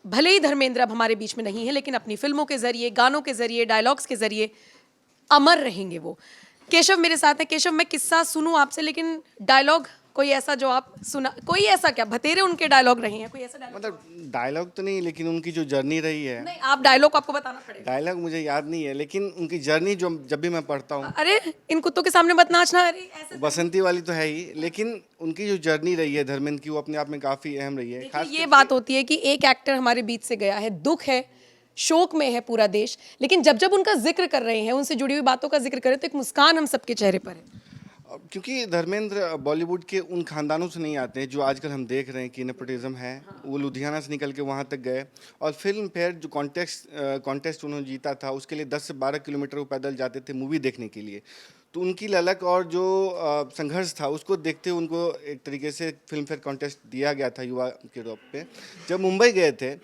भले ही धर्मेंद्र अब हमारे बीच में नहीं है, लेकिन अपनी फिल्मों के जरिए, गानों के जरिए, डायलॉग्स के जरिए अमर रहेंगे वो। केशव मेरे साथ है। केशव, मैं किस्सा सुनूं आपसे, लेकिन डायलॉग कोई ऐसा जो आप सुना, कोई ऐसा क्या भतेरे उनके डायलॉग रहे हैं, कोई ऐसा डायलॉग? मतलब डायलॉग तो नहीं, लेकिन उनकी जो जर्नी रही है। नहीं, आप डायलॉग आपको बताना पड़ेगा। डायलॉग मुझे याद नहीं है, लेकिन उनकी जर्नी जो जब भी मैं पढ़ता हूँ। अरे इन कुत्तों के सामने मत नाचना। अरे ऐसे बसंती वाली तो है ही, लेकिन उनकी जो जर्नी रही है धर्मेंद्र की, वो अपने आप में काफ़ी अहम रही है। देखिए, ये बात होती है कि एक एक्टर हमारे बीच से गया है, दुख है, शोक में है पूरा देश, लेकिन जब जब उनका जिक्र कर रहे हैं, उनसे जुड़ी हुई बातों का जिक्र करें, तो एक मुस्कान हम सबके चेहरे पर है। क्योंकि धर्मेंद्र बॉलीवुड के उन खानदानों से नहीं आते हैं जो आजकल हम देख रहे हैं कि नेपोटिज्म है। वो लुधियाना से निकल के वहाँ तक गए, और फिल्म फेयर जो कॉन्टेस्ट उन्होंने जीता था, उसके लिए 10 से 12 किलोमीटर वो पैदल जाते थे मूवी देखने के लिए। तो उनकी ललक और जो संघर्ष था, उसको देखते हुए उनको एक तरीके से फिल्म फेयर कॉन्टेस्ट दिया गया था युवा के रूप पे। जब मुंबई गए थे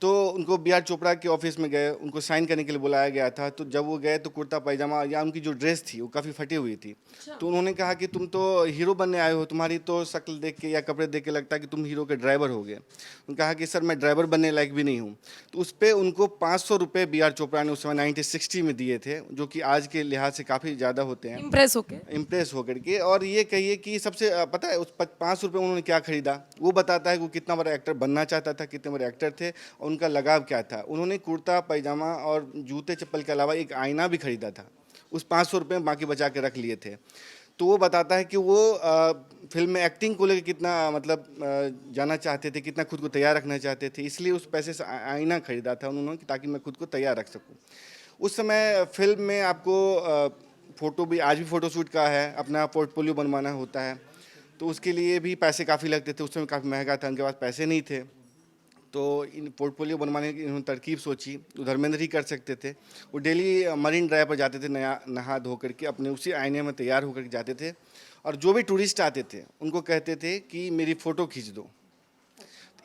तो उनको बी आर चोपड़ा के ऑफिस में गए, उनको साइन करने के लिए बुलाया गया था। तो जब वो गए तो कुर्ता पैजामा या उनकी जो ड्रेस थी वो काफ़ी फटी हुई थी। तो उन्होंने कहा कि तुम तो हीरो बनने आए हो, तुम्हारी तो शक्ल देख के या कपड़े देख के लगता है कि तुम हीरो के ड्राइवर हो गए। उन्होंने कहा कि सर मैं ड्राइवर बनने लायक भी नहीं हूँ। तो उस पर उनको 500 रुपये बी आर चोपड़ा ने उस समय 1960 में दिए थे, जो कि आज के लिहाज से काफ़ी ज़्यादा होते हैं। इम्प्रेस होकर के। और ये कहिए कि सबसे पता है उस 500 रुपये उन्होंने क्या खरीदा, वो बताता है कि वो कितना बड़ा एक्टर बनना चाहता था, कितने बड़े एक्टर थे और उनका लगाव क्या था। उन्होंने कुर्ता पैजामा और जूते चप्पल के अलावा एक आईना भी खरीदा था, उस 500 रुपये में बाकी बचा के रख लिए थे। तो वो बताता है कि वो फिल्म में एक्टिंग को लेकर कितना मतलब जाना चाहते थे, कितना खुद को तैयार रखना चाहते थे, इसलिए उस पैसे से आईना खरीदा था उन्होंने ताकि मैं खुद को तैयार रख सकूं। उस समय फिल्म में आपको फ़ोटो भी, आज भी फ़ोटोशूट का है, अपना पोर्टफोलियो बनवाना होता है, तो उसके लिए भी पैसे काफ़ी लगते थे। उस समय काफ़ी महंगा था, उनके पास पैसे नहीं थे। तो इन पोर्टफोलियो बनवाने की इन्होंने तरकीब सोची, तो धर्मेंद्र ही कर सकते थे। वो डेली मरीन ड्राइव पर जाते थे, नया नहा धो करके अपने उसी आईने में तैयार होकर जाते थे, और जो भी टूरिस्ट आते थे उनको कहते थे कि मेरी फ़ोटो खींच दो।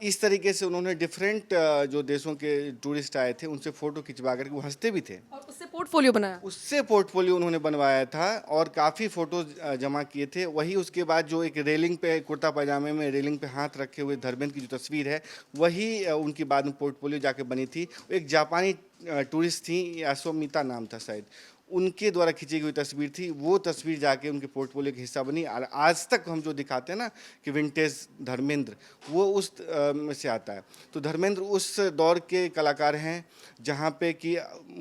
इस तरीके से उन्होंने डिफरेंट जो देशों के टूरिस्ट आए थे उनसे फ़ोटो खिंचवा करके, वो हंसते भी थे, और उससे पोर्टफोलियो बनाया। उससे पोर्टफोलियो उन्होंने बनवाया था और काफ़ी फ़ोटोज जमा किए थे। वही उसके बाद जो एक रेलिंग पे, कुर्ता पैजामे में रेलिंग पे हाथ रखे हुए धर्मेंद्र की जो तस्वीर है, वही उनकी बाद में पोर्टफोलियो जाके बनी थी। एक जापानी टूरिस्ट थी, यासोमिता नाम था शायद, उनके द्वारा खींची गई तस्वीर थी। वो तस्वीर जाके उनके पोर्टफोलियो का हिस्सा बनी। और आज तक हम जो दिखाते हैं ना कि विंटेज धर्मेंद्र, वो उस में से आता है। तो धर्मेंद्र उस दौर के कलाकार हैं जहाँ पे कि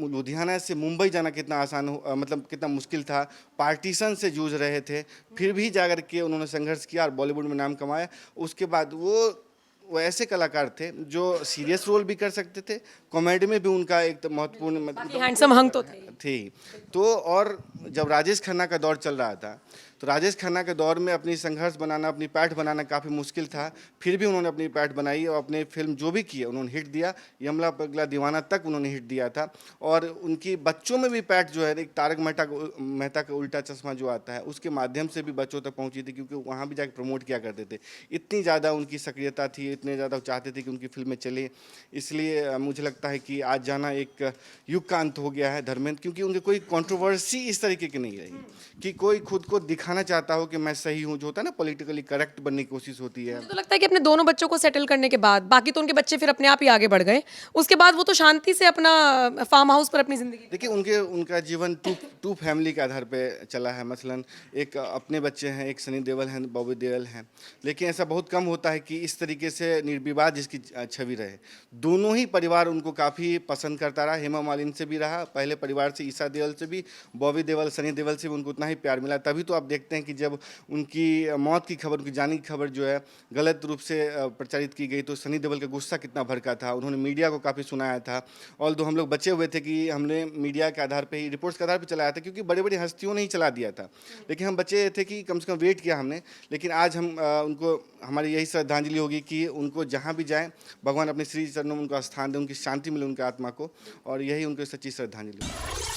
लुधियाना से मुंबई जाना कितना आसान हो, मतलब कितना मुश्किल था, पार्टीशन से जूझ रहे थे, फिर भी जाकर के उन्होंने संघर्ष किया और बॉलीवुड में नाम कमाया। उसके बाद वो ऐसे कलाकार थे जो सीरियस रोल भी कर सकते थे, कॉमेडी में भी उनका एक महत्वपूर्ण हैंडसम हंग तो थे। तो और जब राजेश खन्ना का दौर चल रहा था, तो राजेश खन्ना के दौर में अपनी संघर्ष बनाना, अपनी पैठ बनाना काफ़ी मुश्किल था। फिर भी उन्होंने अपनी पैठ बनाई और अपने फिल्म जो भी किए उन्होंने हिट दिया। यमला पगला दीवाना तक उन्होंने हिट दिया था। और उनकी बच्चों में भी पैठ जो है, एक तारक मेहता का उल्टा चश्मा जो आता है, उसके माध्यम से भी बच्चों तक पहुंची थी, क्योंकि वहाँ भी जाकर प्रमोट किया करते थे। इतनी ज़्यादा उनकी सक्रियता थी, इतने ज़्यादा चाहते थे कि उनकी फिल्में चले। इसलिए मुझे लगता है कि आज जाना एक युग का अंत हो गया है धर्मेंद्र, क्योंकि उनकी कोई कंट्रोवर्सी इस तरीके की नहीं रही कि कोई खुद को दिखाना चाहता हो कि मैं सही हूँ, जो होता है ना पॉलिटिकली करेक्ट बनने की कोशिश होती है। मुझे तो लगता है कि अपने दोनों बच्चों को सेटल करने के बाद, बाकी तो उनके बच्चे फिर अपने आप ही आगे बढ़ गए, उसके बाद वो तो शांति से अपना फार्म हाउस पर अपनी जिंदगी। देखिए उनका जीवन टू फैमिली के आधार पे चला है। मसलन एक अपने बच्चे हैं, एक सनी देओल हैं, बॉबी देओल हैं, लेकिन ऐसा बहुत कम होता है कि इस तरीके से निर्विवाद जिसकी छवि रहे। दोनों ही परिवार उनको काफ़ी पसंद करता रहा। हेमा मालिनी से भी रहा पहले परिवार से, ईशा देओल से भी, बॉबी देओल, सनी देओल से भी उनको उतना ही प्यार मिला। तभी तो आप देखते हैं कि जब उनकी मौत की खबर, उनकी जाने की खबर जो है गलत रूप से प्रचारित की गई, तो सनी देओल का गुस्सा कितना भड़का था, उन्होंने मीडिया को काफ़ी सुनाया था। और हम लोग बचे हुए थे कि हमने मीडिया के आधार पे ही, रिपोर्ट्स के आधार पे चलाया था, क्योंकि बड़े बड़ी हस्तियों ने ही चला दिया था, लेकिन हम बचे थे कि कम से कम वेट किया हमने। लेकिन आज हम उनको, हमारी यही श्रद्धांजलि होगी कि उनको जहाँ भी जाएं, भगवान अपने श्री चरणों में उनका स्थान दें, उनकी शांति मिले उनकी आत्मा को, और यही उनकी सच्ची श्रद्धांजलि होगी।